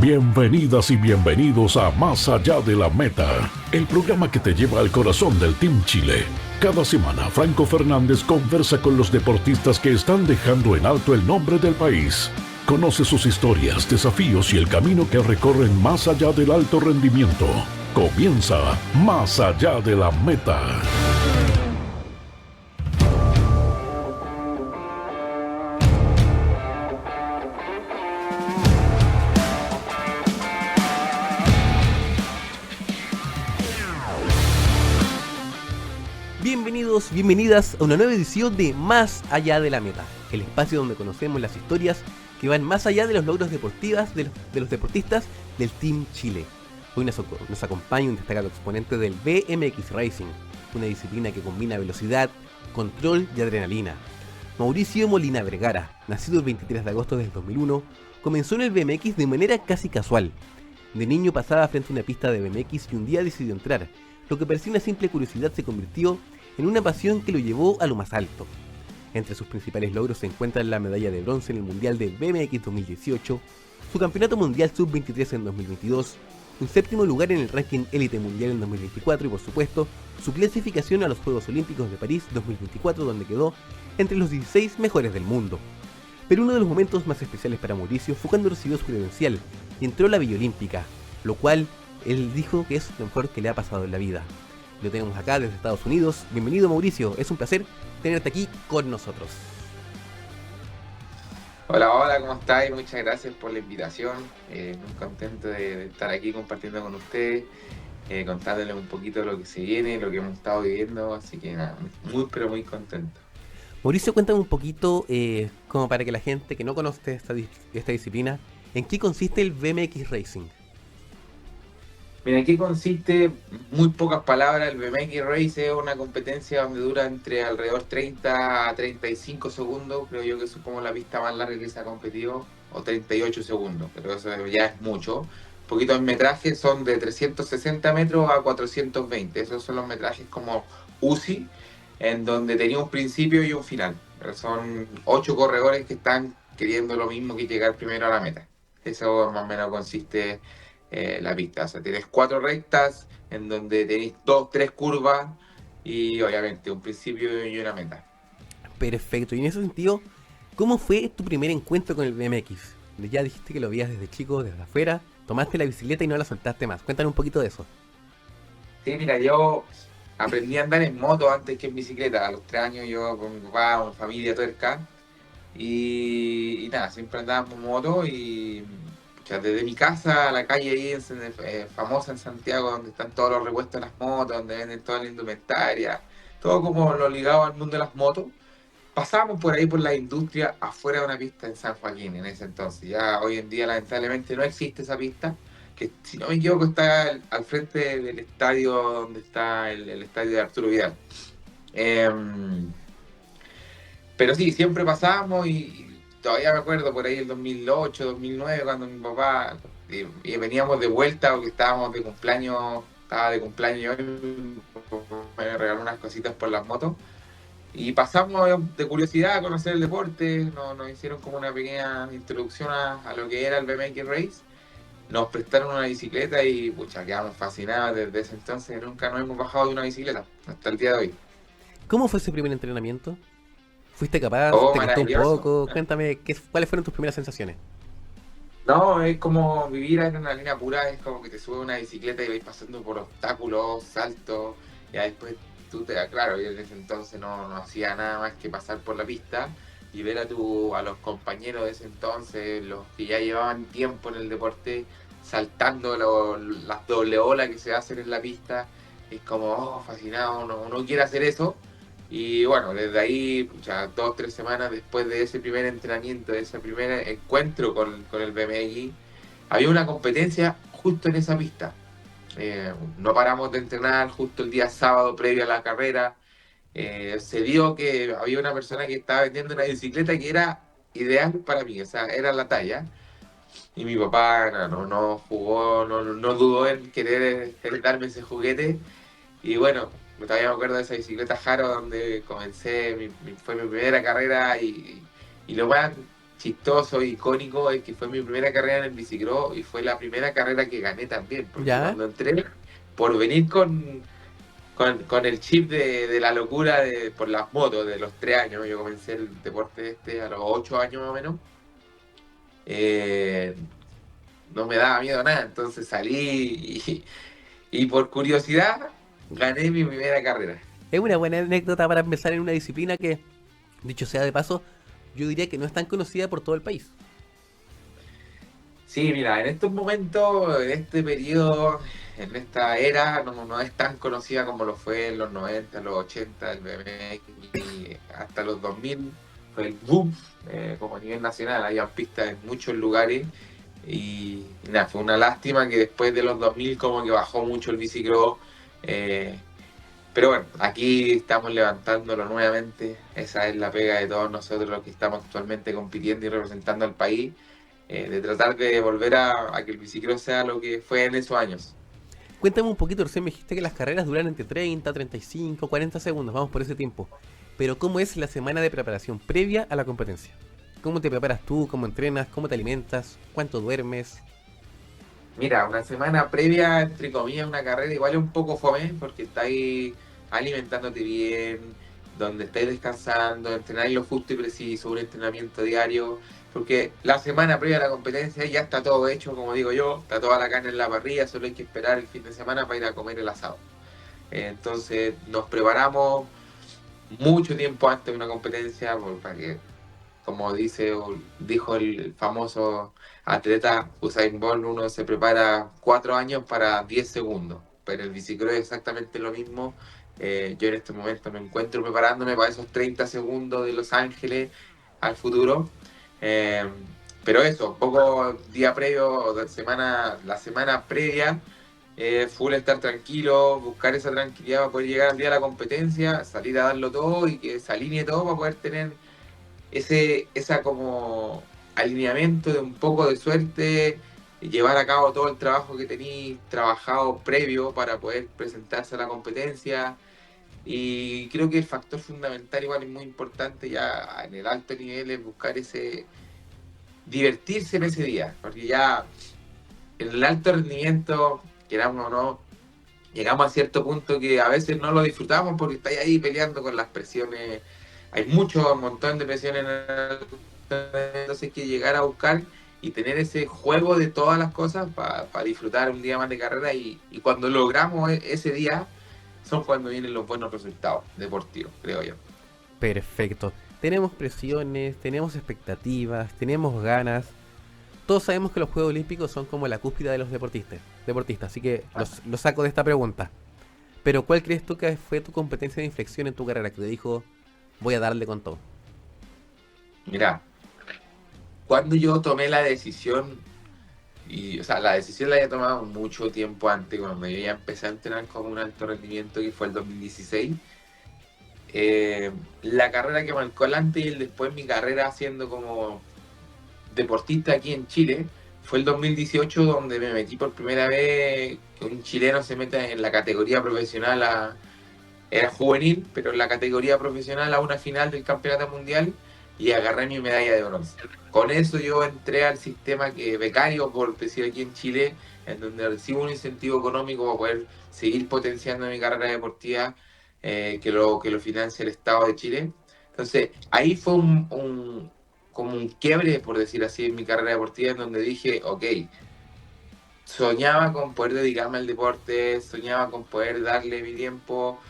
Bienvenidas y bienvenidos a Más Allá de la Meta, el programa que te lleva al corazón del Team Chile. Cada semana, Franco Fernández conversa con los deportistas que están dejando en alto el nombre del país. Conoce sus historias, desafíos y el camino que recorren más allá del alto rendimiento. Comienza Más Allá de la Meta. Bienvenidos, bienvenidas a una nueva edición de Más Allá de la Meta, el espacio donde conocemos las historias que van más allá de los logros deportivos de los deportistas del Team Chile. Hoy nos acompaña un destacado exponente del BMX Racing, una disciplina que combina velocidad, control y adrenalina. Mauricio Molina Vergara, nacido el 23 de agosto del 2001, comenzó en el BMX de manera casi casual. De niño pasaba frente a una pista de BMX y un día decidió entrar. Lo que parecía una simple curiosidad se convirtió en una pasión que lo llevó a lo más alto. Entre sus principales logros se encuentran la medalla de bronce en el Mundial de BMX 2018, su campeonato mundial sub-23 en 2022, un séptimo lugar en el ranking élite mundial en 2024 y por supuesto, su clasificación a los Juegos Olímpicos de París 2024 donde quedó entre los 16 mejores del mundo. Pero uno de los momentos más especiales para Mauricio fue cuando recibió su credencial y entró a la Villa Olímpica, lo cual él dijo que es lo mejor que le ha pasado en la vida. Lo tenemos acá desde Estados Unidos. Bienvenido, Mauricio, es un placer tenerte aquí con nosotros. Hola, ¿cómo estáis? Muchas gracias por la invitación. Muy contento de estar aquí compartiendo con ustedes, contándoles un poquito de lo que se viene, lo que hemos estado viviendo, así que nada, pero muy contento. Mauricio, cuéntame un poquito, como para que la gente que no conoce esta disciplina, ¿en qué consiste el BMX Racing? Mira, ¿en qué consiste? Muy pocas palabras. El BMX Race es una competencia donde dura entre alrededor 30 a 35 segundos. Creo yo que es como la pista más larga que se ha competido, o 38 segundos, pero eso ya es mucho. Un poquito de metraje, son de 360 metros a 420. Esos son los metrajes como UCI, en donde tenía un principio y un final. Pero son 8 corredores que están queriendo lo mismo que llegar primero a la meta. Eso más o menos consiste la pista. O sea, tienes 4 rectas en donde tenéis 3 curvas y obviamente un principio y una meta. Perfecto, y en ese sentido, ¿cómo fue tu primer encuentro con el BMX? Ya dijiste que lo veías desde chico, desde afuera, tomaste la bicicleta y no la soltaste más. Cuéntame un poquito de eso. Sí, mira, yo aprendí a andar en moto antes que en bicicleta. A los 3 años yo con mi papá, una familia tuerca, y nada, siempre andábamos en moto y desde mi casa a la calle ahí famosa en Santiago, donde están todos los repuestos de las motos, donde venden toda la indumentaria, todo como lo ligado al mundo de las motos. Pasábamos por ahí por la industria afuera de una pista en San Joaquín en ese entonces. Ya hoy en día lamentablemente no existe esa pista, que si no me equivoco está al frente del estadio donde está el estadio de Arturo Vidal. Pero sí, siempre pasábamos y todavía me acuerdo por ahí el 2008, 2009, cuando mi papá y veníamos de vuelta porque estábamos de cumpleaños, estaba de cumpleaños y me regaló unas cositas por las motos. Y pasamos de curiosidad a conocer el deporte, nos hicieron como una pequeña introducción a lo que era el BMX Race. Nos prestaron una bicicleta y pucha, quedamos fascinados desde ese entonces. Nunca nos hemos bajado de una bicicleta hasta el día de hoy. ¿Cómo fue ese primer entrenamiento? ¿Fuiste capaz? Oh, ¿Te costó un maravilloso. poco? Cuéntame, ¿cuáles fueron tus primeras sensaciones? No, es como vivir en una línea pura, es como que te subes a una bicicleta y vais pasando por obstáculos, saltos, y después claro, yo en ese entonces no hacía nada más que pasar por la pista y ver a los compañeros de ese entonces, los que ya llevaban tiempo en el deporte, saltando las doble olas que se hacen en la pista, es como, fascinado, uno quiere hacer eso. Y bueno, desde ahí, ya 2 o 3 semanas después de ese primer entrenamiento, de ese primer encuentro con el BMX, había una competencia justo en esa pista. No paramos de entrenar justo el día sábado previo a la carrera. Se dio que había una persona que estaba vendiendo una bicicleta que era ideal para mí, o sea, era la talla. Y mi papá no jugó, no dudó en querer darme ese juguete. Y bueno, todavía me acuerdo de esa bicicleta Haro donde comencé, fue mi primera carrera y lo más chistoso, icónico, es que fue mi primera carrera en el bicicross y fue la primera carrera que gané también, porque ¿Ya? cuando entré, por venir con el chip de la locura por las motos de los 3 años, yo comencé el deporte a los 8 años más o menos, eh, no me daba miedo nada, entonces salí y por curiosidad gané mi primera carrera. Es una buena anécdota para empezar en una disciplina que, dicho sea de paso, yo diría que no es tan conocida por todo el país. Sí, mira, en estos momentos, en este periodo, en esta era, no es tan conocida como lo fue en los 90, los 80, el BMX, y hasta los 2000 fue el boom, como a nivel nacional, había pistas en muchos lugares y nada, fue una lástima que después de los 2000 como que bajó mucho el bicicross, eh, pero bueno, aquí estamos levantándolo nuevamente, esa es la pega de todos nosotros los que estamos actualmente compitiendo y representando al país, de tratar de volver a que el bicicross sea lo que fue en esos años. Cuéntame un poquito, recién me dijiste que las carreras duran entre 30, 35, 40 segundos, vamos por ese tiempo. Pero ¿cómo es la semana de preparación previa a la competencia? ¿Cómo te preparas tú? ¿Cómo entrenas? ¿Cómo te alimentas? ¿Cuánto duermes? Mira, una semana previa, entre comillas, una carrera igual es un poco fome porque estáis alimentándote bien, donde estáis descansando, entrenáis lo justo y preciso, un entrenamiento diario, porque la semana previa a la competencia ya está todo hecho, como digo yo, está toda la carne en la parrilla, solo hay que esperar el fin de semana para ir a comer el asado. Entonces nos preparamos mucho tiempo antes de una competencia para que, como dijo el famoso atleta Usain Bolt, uno se prepara 4 años para 10 segundos, pero el bicicross es exactamente lo mismo. Yo en este momento me encuentro preparándome para esos 30 segundos de Los Ángeles al futuro. Eh, pero eso, poco día previo, o la semana previa, full estar tranquilo, buscar esa tranquilidad para poder llegar al día de la competencia, salir a darlo todo y que se alinee todo para poder tener esa como alineamiento de un poco de suerte, y llevar a cabo todo el trabajo que tenéis trabajado previo para poder presentarse a la competencia. Y creo que el factor fundamental igual es muy importante ya en el alto nivel es buscar divertirse en ese día, porque ya en el alto rendimiento, queramos o no, llegamos a cierto punto que a veces no lo disfrutamos porque estáis ahí peleando con las presiones. Hay un montón de presiones en el... Entonces hay que llegar a buscar y tener ese juego de todas las cosas para disfrutar un día más de carrera y cuando logramos ese día son cuando vienen los buenos resultados deportivos, creo yo. Perfecto. Tenemos presiones, tenemos expectativas, tenemos ganas. Todos sabemos que los Juegos Olímpicos son como la cúspide de los deportistas, así que lo saco de esta pregunta. Pero ¿cuál crees tú que fue tu competencia de inflexión en tu carrera que te dijo voy a darle con todo? Mira, cuando yo tomé la decisión, o sea, la decisión la había tomado mucho tiempo antes, cuando yo ya empecé a entrenar con un alto rendimiento, que fue el 2016. La carrera que marcó el antes y el después de mi carrera haciendo como deportista aquí en Chile fue el 2018, donde me metí por primera vez que un chileno se meta en la categoría profesional, era juvenil, pero en la categoría profesional a una final del campeonato mundial y agarré mi medalla de bronce. Con eso yo entré al sistema becario, por decir aquí en Chile, en donde recibo un incentivo económico para poder seguir potenciando mi carrera deportiva, que lo financia el Estado de Chile. Entonces, ahí fue como un quiebre, por decir así, en mi carrera deportiva, en donde dije, ok, soñaba con poder dedicarme al deporte, soñaba con poder darle mi tiempo,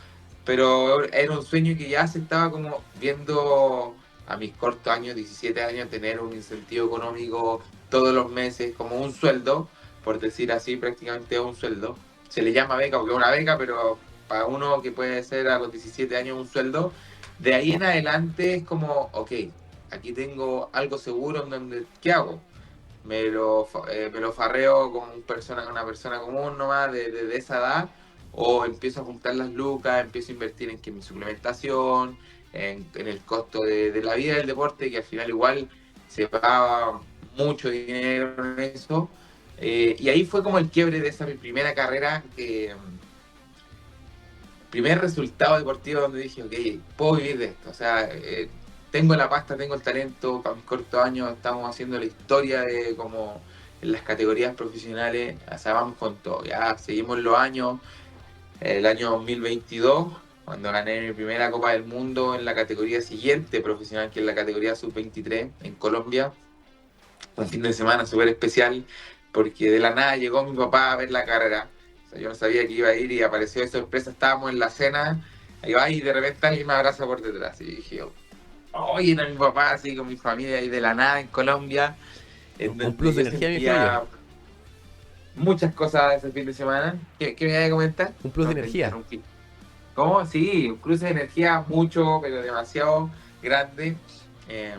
pero era un sueño que ya se estaba como viendo a mis cortos años, 17 años, tener un incentivo económico todos los meses, como un sueldo, por decir así, prácticamente un sueldo. Se le llama beca porque es una beca, pero para uno que puede ser a los 17 años un sueldo, de ahí en adelante es como, ok, aquí tengo algo seguro en donde, ¿qué hago? Me lo farreo con una persona común nomás de esa edad, o empiezo a juntar las lucas, empiezo a invertir en que mi suplementación, en el costo de la vida del deporte, que al final igual se paga mucho dinero en eso. Y ahí fue como el quiebre de esa mi primera carrera, primer resultado deportivo donde dije, ok, puedo vivir de esto. O sea, tengo la pasta, tengo el talento, para mis cortos años estamos haciendo la historia de como en las categorías profesionales, o sea, vamos con todo, ya seguimos los años, el año 2022, cuando gané mi primera Copa del Mundo en la categoría siguiente profesional, que es la categoría sub-23 en Colombia, un fin de semana súper especial, porque de la nada llegó mi papá a ver la carrera, o sea, yo no sabía que iba a ir y apareció de sorpresa, estábamos en la cena, ahí va y de repente alguien me abraza por detrás y dije, oye, era mi papá así con mi familia ahí de la nada en Colombia, en Un donde plus de yo energía, me imagino sentía muchas cosas ese fin de semana. ¿Qué me iba a comentar? yo. Un plus de No, te energía. interrumpí. ¿Cómo? Sí, un cruce de energía mucho, pero demasiado grande. Eh,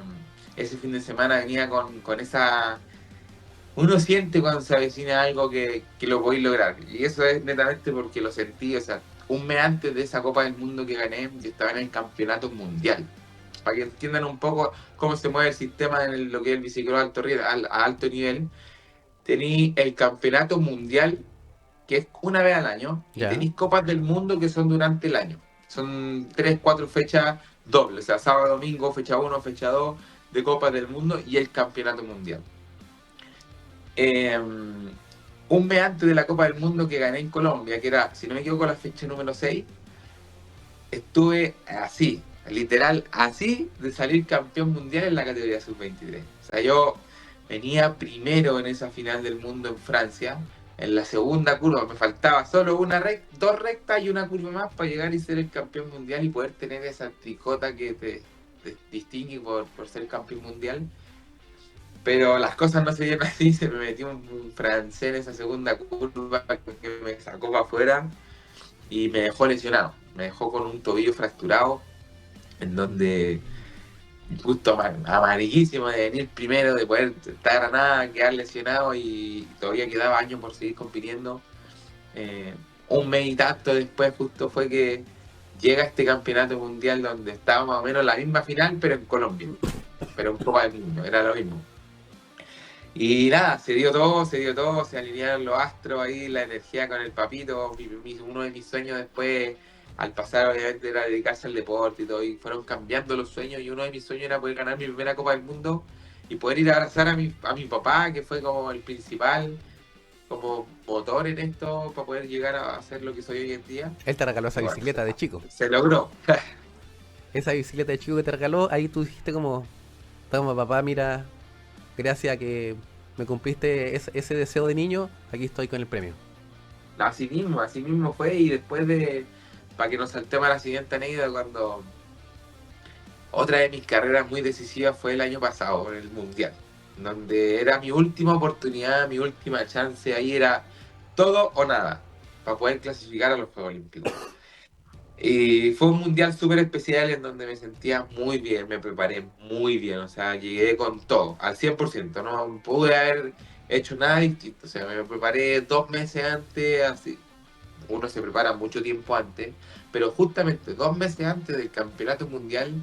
Ese fin de semana venía con esa... Uno siente cuando se avecina algo que lo podéis lograr. Y eso es netamente porque lo sentí. O sea, un mes antes de esa Copa del Mundo que gané, yo estaba en el campeonato mundial. Para que entiendan un poco cómo se mueve el sistema en lo que es el bicicross a alto nivel. Tenéis el campeonato mundial, que es una vez al año, y Ya. tenéis copas del mundo que son durante el año. Son 3 4 fechas dobles, o sea, sábado, domingo, fecha uno, fecha 2 de copas del mundo y el campeonato mundial. Eh, un mes antes de la Copa del Mundo que gané en Colombia, que era, si no me equivoco, la fecha número 6, estuve así, literal, así de salir campeón mundial en la categoría sub-23. O sea, yo venía primero en esa final del mundo en Francia. En la segunda curva me faltaba solo dos rectas y una curva más para llegar y ser el campeón mundial y poder tener esa tricota que te distingue por ser campeón mundial. Pero las cosas no se dieron así, se me metió un francés en esa segunda curva que me sacó para afuera y me dejó lesionado. Me dejó con un tobillo fracturado, en donde justo amarillísimo de venir primero, de poder estar a nada, quedar lesionado y todavía quedaba años por seguir compitiendo. Un mes y tanto después justo fue que llega este campeonato mundial donde estaba más o menos la misma final, pero en Colombia, pero en Copa del Mundo, era lo mismo. Y nada, se dio todo, se alinearon los astros ahí, la energía con el papito. Uno de mis sueños después, al pasar obviamente, era dedicarse al deporte y todo, y fueron cambiando los sueños, y uno de mis sueños era poder ganar mi primera Copa del Mundo y poder ir a abrazar a mi papá, que fue como el principal, como motor en esto, para poder llegar a hacer lo que soy hoy en día. Él te regaló esa Y bueno, bicicleta de chico. se logró. Esa bicicleta de chico que te regaló, ahí tú dijiste como, toma papá, mira, gracias a que me cumpliste ese deseo de niño, aquí estoy con el premio. Así mismo fue, y después de, para que nos saltemos a la siguiente anécdota, cuando otra de mis carreras muy decisivas fue el año pasado, en el Mundial, donde era mi última oportunidad, mi última chance, ahí era todo o nada, para poder clasificar a los Juegos Olímpicos. Y fue un Mundial súper especial en donde me sentía muy bien, me preparé muy bien, o sea, llegué con todo, al 100%, no pude haber hecho nada distinto, o sea, me preparé 2 meses antes, así, uno se prepara mucho tiempo antes, pero justamente 2 meses antes del Campeonato Mundial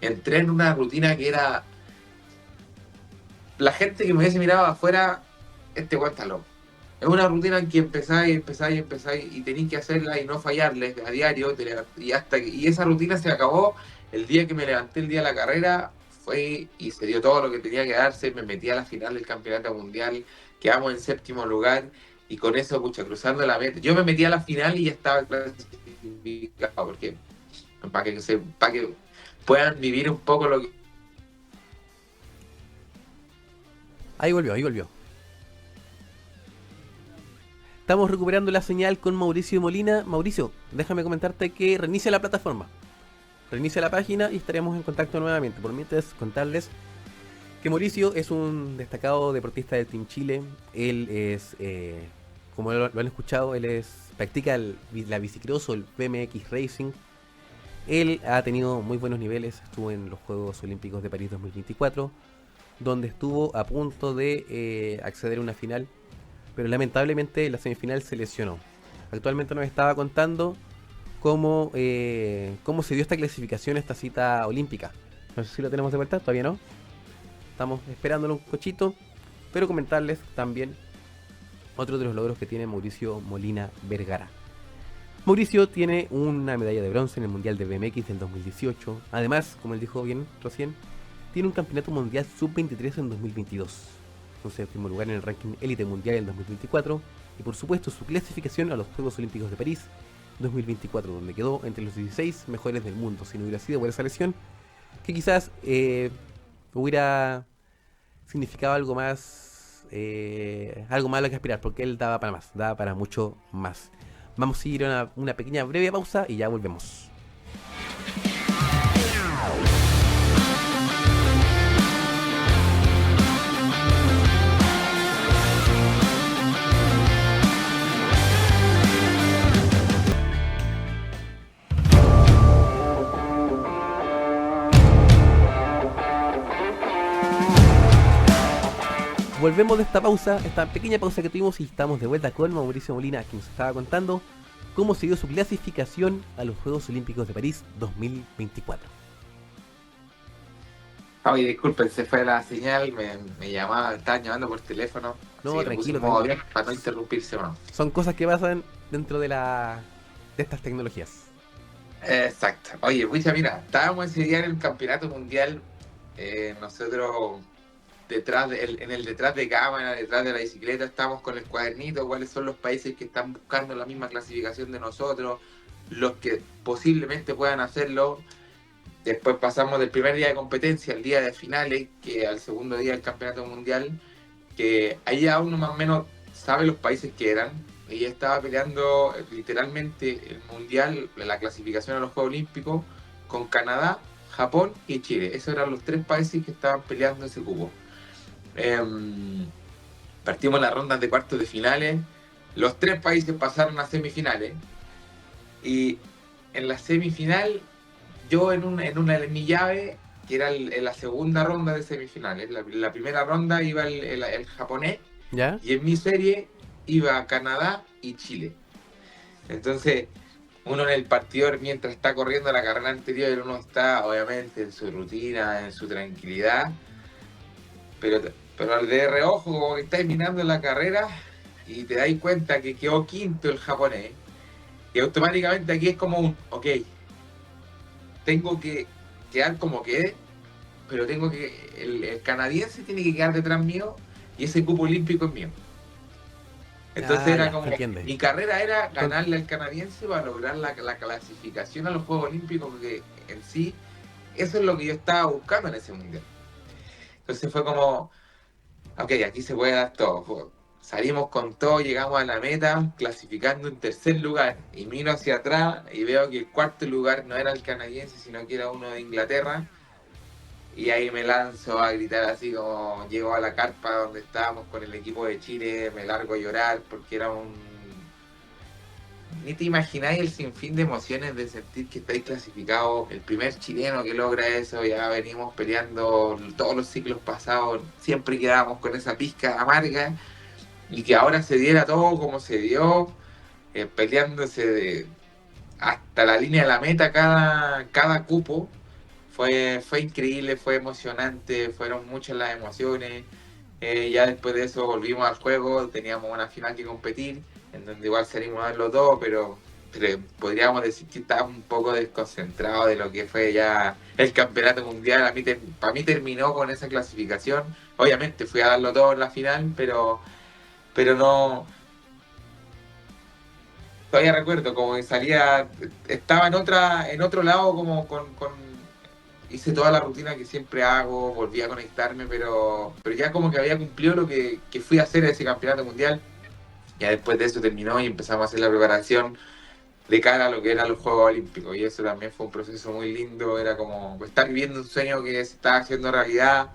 entré en una rutina que era, la gente que me hubiese mirado afuera, este weón está loco. Es una rutina en que empezáis y tenéis que hacerla y no fallarles a diario, y esa rutina se acabó el día que me levanté, el día de la carrera, fue y se dio todo lo que tenía que darse, me metí a la final del Campeonato Mundial, quedamos en 7º lugar, y con eso, pucha, cruzando la meta, yo me metí a la final y ya estaba clasificado, porque para que puedan vivir un poco lo que... Ahí volvió. Estamos recuperando la señal con Mauricio Molina. Mauricio, déjame comentarte que reinicia la plataforma. Reinicia la página y estaremos en contacto nuevamente. Por mientras, contarles que Mauricio es un destacado deportista del Team Chile. Él es, como lo han escuchado, practica la bicicross o el BMX Racing. Él ha tenido muy buenos niveles. Estuvo en los Juegos Olímpicos de París 2024, donde estuvo a punto de acceder a una final, pero lamentablemente la semifinal se lesionó. Actualmente nos estaba contando cómo se dio esta clasificación, esta cita olímpica. No sé si lo tenemos de vuelta, todavía no. Estamos esperándolo un cochito, pero comentarles también otro de los logros que tiene Mauricio Molina Vergara. Mauricio tiene una medalla de bronce en el Mundial de BMX del 2018. Además, como él dijo bien recién, tiene un campeonato mundial sub-23 en 2022. Un séptimo lugar en el ranking élite mundial en 2024. Y por supuesto su clasificación a los Juegos Olímpicos de París 2024, donde quedó entre los 16 mejores del mundo. Si no hubiera sido por esa lesión, que quizás hubiera significado algo más, algo más a lo que aspirar, porque él daba para más, daba para mucho más. Vamos a ir a una pequeña breve pausa y ya volvemos. Volvemos de esta pausa, esta pequeña pausa que tuvimos, y estamos de vuelta con Mauricio Molina, que nos estaba contando cómo se dio su clasificación a los Juegos Olímpicos de París 2024. Oye, disculpen, se fue la señal, me estaban llamando por teléfono. No, así que tranquilo, puse modo tranquilo. avión para no interrumpirse más. Son cosas que pasan dentro de estas tecnologías. Exacto. Oye, pucha, mira, estábamos ese día en el campeonato mundial, nosotros en el detrás de cámara, detrás de la bicicleta, estamos con el cuadernito, cuáles son los países que están buscando la misma clasificación de nosotros, los que posiblemente puedan hacerlo. Después pasamos del primer día de competencia al día de finales, que al segundo día del campeonato mundial, que ahí ya uno más o menos sabe los países que eran. Ella estaba peleando literalmente el mundial, la clasificación a los Juegos Olímpicos, con Canadá, Japón y Chile. Esos eran los tres países que estaban peleando ese cupo. Partimos las rondas de cuartos de finales. Los tres países pasaron a semifinales. Y en la semifinal, yo en mi llave, que era en la segunda ronda de semifinales, la primera ronda iba el japonés, ¿Ya? y en mi serie iba Canadá y Chile. Entonces, uno en el partido, mientras está corriendo la carrera anterior, uno está obviamente en su rutina, en su tranquilidad, pero al de reojo, como que estáis mirando la carrera y te dais cuenta que quedó quinto el japonés, y automáticamente aquí es como ok, tengo que quedar como quede, pero el canadiense tiene que quedar detrás mío y ese cupo olímpico es mío. Entonces era ya, como, entiende. mi carrera era ganarle al canadiense para lograr la clasificación a los Juegos Olímpicos, porque en sí, eso es lo que yo estaba buscando en ese mundial. Entonces fue como, ok, aquí se puede dar todo. Salimos con todo, llegamos a la meta, clasificando en tercer lugar, y miro hacia atrás y veo que el cuarto lugar no era el canadiense, sino que era uno de Inglaterra. Y ahí me lanzo a gritar así como llego a la carpa donde estábamos con el equipo de Chile, me largo a llorar porque era Ni te imagináis el sinfín de emociones de sentir que estáis clasificados, el primer chileno que logra eso. Ya venimos peleando todos los ciclos pasados, siempre quedábamos con esa pizca amarga, y que ahora se diera todo como se dio, peleándose hasta la línea de la meta cada cupo. Fue increíble, fue emocionante, fueron muchas las emociones. Ya después de eso volvimos al juego, teníamos una final que competir, en donde igual salimos a ver los dos, pero podríamos decir que estaba un poco desconcentrado de lo que fue ya el campeonato mundial. Para mí terminó con esa clasificación. Obviamente fui a darlo todo en la final, pero no. Todavía recuerdo como que estaba en otro lado, como hice toda la rutina que siempre hago, volví a conectarme, pero ya como que había cumplido lo que fui a hacer ese campeonato mundial. Ya después de eso terminó y empezamos a hacer la preparación de cara a lo que eran los Juegos Olímpicos, y eso también fue un proceso muy lindo. Era como estar viviendo un sueño que se estaba haciendo realidad,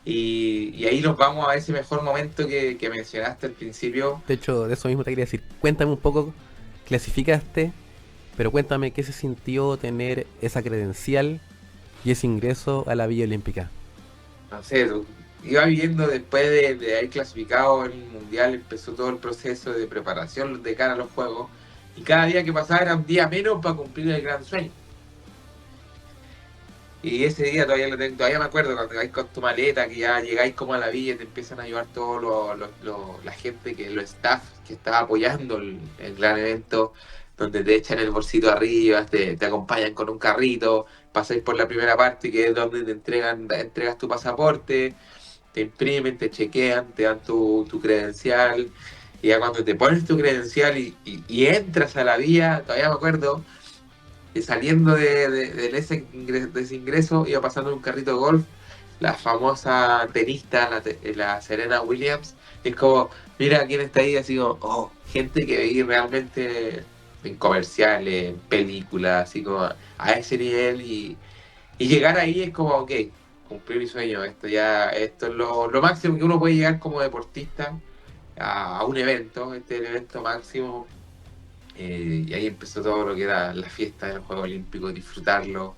y ahí nos vamos a ese mejor momento que mencionaste al principio. De hecho, de eso mismo te quería decir. Cuéntame un poco, clasificaste, pero cuéntame qué se sintió tener esa credencial y ese ingreso a la Villa Olímpica. No sé, iba viviendo después de haber clasificado en el mundial, empezó todo el proceso de preparación de cara a los Juegos, y cada día que pasaba era un día menos para cumplir el gran sueño. Y ese día todavía me acuerdo cuando vais con tu maleta, que ya llegáis como a la villa y te empiezan a ayudar todos la gente, los staff que estaba apoyando el gran evento. donde te echan el bolsito arriba, te acompañan con un carrito, pasáis por la primera parte que es donde entregas tu pasaporte, te imprimen, te chequean, te dan tu credencial, y ya cuando te pones tu credencial y entras a la vía, todavía me acuerdo, que saliendo de ese ingreso iba pasando un carrito de golf, la famosa tenista, la Serena Williams, es como, mira quién está ahí, así como, oh, gente que veí realmente en comerciales, en películas, así como a ese nivel, y llegar ahí es como, ok, cumplí mi sueño, esto es lo máximo que uno puede llegar como deportista a un evento, este es el evento máximo, y ahí empezó todo lo que era la fiesta de los Juegos Olímpicos, disfrutarlo,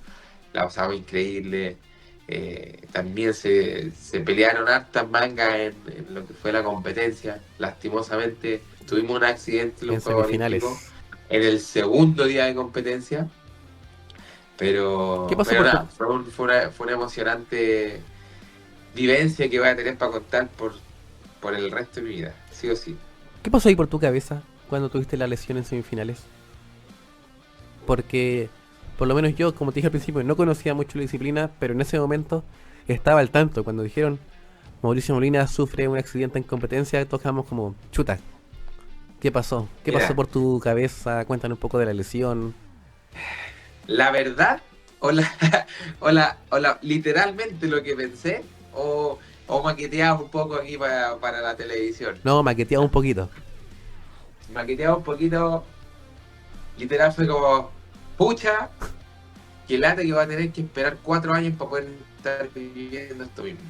la pasaba increíble. También se pelearon hartas mangas en lo que fue la competencia. Lastimosamente tuvimos un accidente en En los Juegos Olímpicos semifinales. en el segundo día de competencia, ¿Qué pero, pasó pero por tu, nada, fue una emocionante vivencia que voy a tener para contar por el resto de mi vida, sí o sí. ¿Qué pasó ahí por tu cabeza cuando tuviste la lesión en semifinales? Porque, por lo menos yo, como te dije al principio, no conocía mucho la disciplina, pero en ese momento estaba al tanto. Cuando dijeron Mauricio Molina sufre un accidente en competencia, tocamos como, chuta, ¿qué pasó? ¿Qué pasó Mira, por tu cabeza? Cuéntanos un poco de la lesión. la verdad, literalmente lo que pensé, o maqueteaba un poco aquí para la televisión. No, maqueteaba un poquito. Maqueteaba un poquito, literal fue como, pucha, que lata que va a tener que esperar 4 años para poder estar viviendo esto mismo.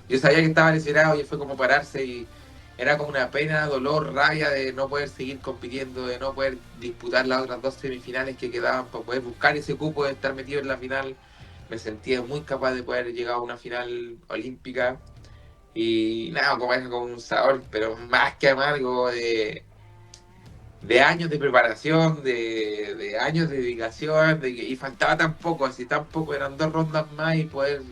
Yo sabía que estaba lesionado y fue como pararse y era como una pena, dolor, rabia de no poder seguir compitiendo, de no poder disputar las otras 2 semifinales que quedaban para poder buscar ese cupo de estar metido en la final. Me sentía muy capaz de poder llegar a una final olímpica y nada, como es como un sabor, pero más que amargo de años de preparación, de años de dedicación, y faltaba tan poco, así tan poco, eran 2 rondas más y poder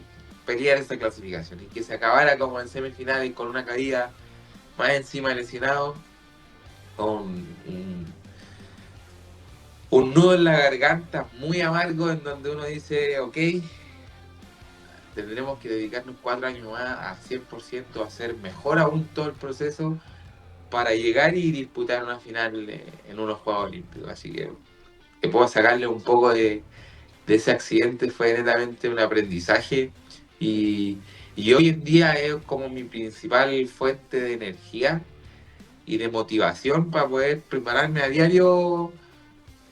pelear esa clasificación y que se acabara como en semifinales con una caída más encima lesionado, con un nudo en la garganta muy amargo en donde uno dice, ok, tendremos que dedicarnos 4 años más a 100% a hacer mejor aún todo el proceso para llegar y disputar una final en unos Juegos Olímpicos. Así que puedo sacarle un poco de ese accidente, fue netamente un aprendizaje y hoy en día es como mi principal fuente de energía y de motivación para poder prepararme a diario,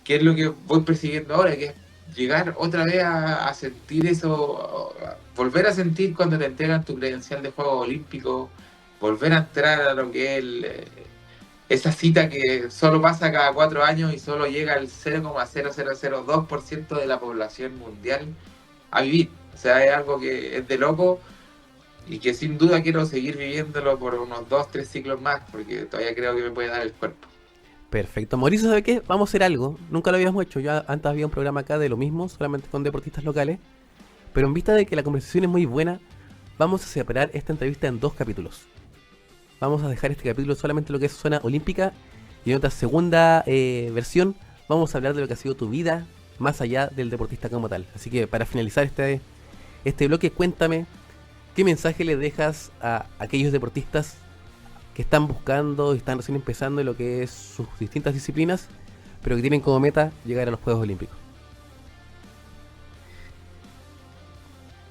que es lo que voy persiguiendo ahora, que es llegar otra vez a sentir eso, volver a sentir cuando te entregan tu credencial de Juegos Olímpicos, volver a entrar a lo que es esa cita que solo pasa cada 4 años y solo llega el 0,0002% de la población mundial a vivir. O sea, es algo que es de loco y que sin duda quiero seguir viviéndolo por unos 2, 3 ciclos más, porque todavía creo que me puede dar el cuerpo. Perfecto. Mauricio, ¿sabe qué? Vamos a hacer algo. Nunca lo habíamos hecho. Yo antes había un programa acá de lo mismo, solamente con deportistas locales. Pero en vista de que la conversación es muy buena, vamos a separar esta entrevista en 2 capítulos. Vamos a dejar este capítulo solamente lo que es zona olímpica. Y en otra segunda versión vamos a hablar de lo que ha sido tu vida más allá del deportista como tal. Así que para finalizar este bloque, cuéntame qué mensaje le dejas a aquellos deportistas que están buscando y están recién empezando en lo que es sus distintas disciplinas, pero que tienen como meta llegar a los Juegos Olímpicos.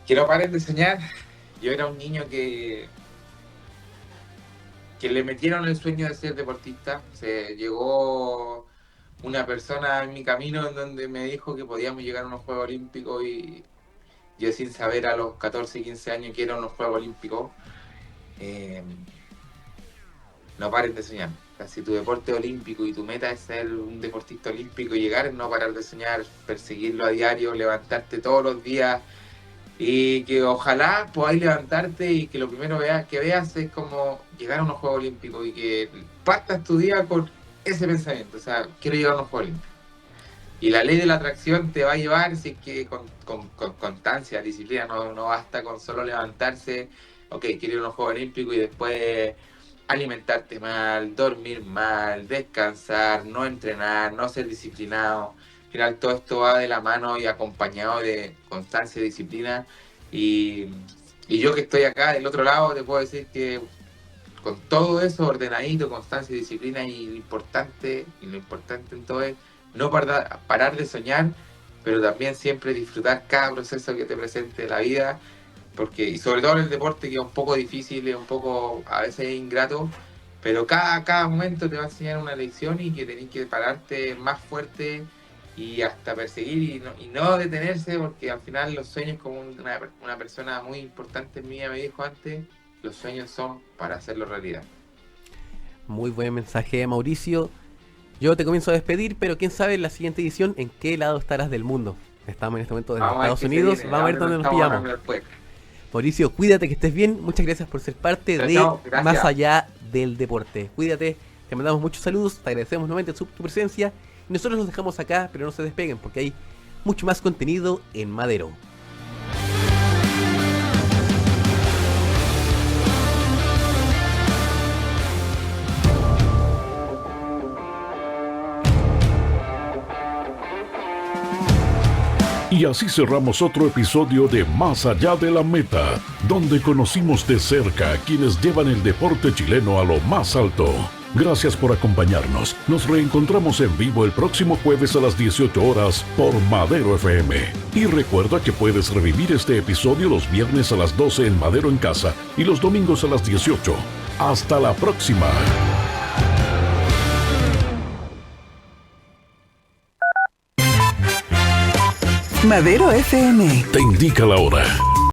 Que no paren de soñar. Yo era un niño que le metieron el sueño de ser deportista. Se llegó una persona en mi camino en donde me dijo que podíamos llegar a unos Juegos Olímpicos y yo sin saber a los 14, 15 años que eran unos Juegos Olímpicos. eh, no paren de soñar. O sea, si tu deporte es olímpico y tu meta es ser un deportista olímpico y llegar, no parar de soñar, perseguirlo a diario, levantarte todos los días y que ojalá podáis levantarte y que lo primero que veas es como llegar a unos Juegos Olímpicos y que partas tu día con ese pensamiento. O sea, quiero llegar a unos Juegos Olímpicos. Y la ley de la atracción te va a llevar, si es que con constancia, disciplina, no basta con solo levantarse, ok, quiero ir a unos Juegos Olímpicos y después alimentarte mal, dormir mal, descansar, no entrenar, no ser disciplinado. Al final todo esto va de la mano y acompañado de constancia y disciplina. Y, y yo que estoy acá del otro lado te puedo decir que con todo eso ordenadito, constancia y disciplina, y lo importante en todo es no parar de soñar, pero también siempre disfrutar cada proceso que te presente la vida, porque, y sobre todo en el deporte, que es un poco difícil, es un poco a veces ingrato, pero cada momento te va a enseñar una lección y que tenés que pararte más fuerte y hasta perseguir y no detenerse, porque al final los sueños, como una persona muy importante en mi vida me dijo antes, los sueños son para hacerlo realidad. Muy buen mensaje, Mauricio. Yo te comienzo a despedir, pero quién sabe en la siguiente edición en qué lado estarás del mundo. Estamos en este momento en Estados Unidos, vamos a ver dónde nos pillamos. Mauricio, cuídate, que estés bien. Muchas gracias por ser parte de Más Allá del Deporte. Cuídate, te mandamos muchos saludos, te agradecemos nuevamente tu presencia. Y nosotros los dejamos acá, pero no se despeguen porque hay mucho más contenido en Madero. Y así cerramos otro episodio de Más Allá de la Meta, donde conocimos de cerca a quienes llevan el deporte chileno a lo más alto. Gracias por acompañarnos. Nos reencontramos en vivo el próximo jueves a las 18 horas por Madero FM. Y recuerda que puedes revivir este episodio los viernes a las 12 en Madero en Casa y los domingos a las 18. ¡Hasta la próxima! Madero FM te indica la hora.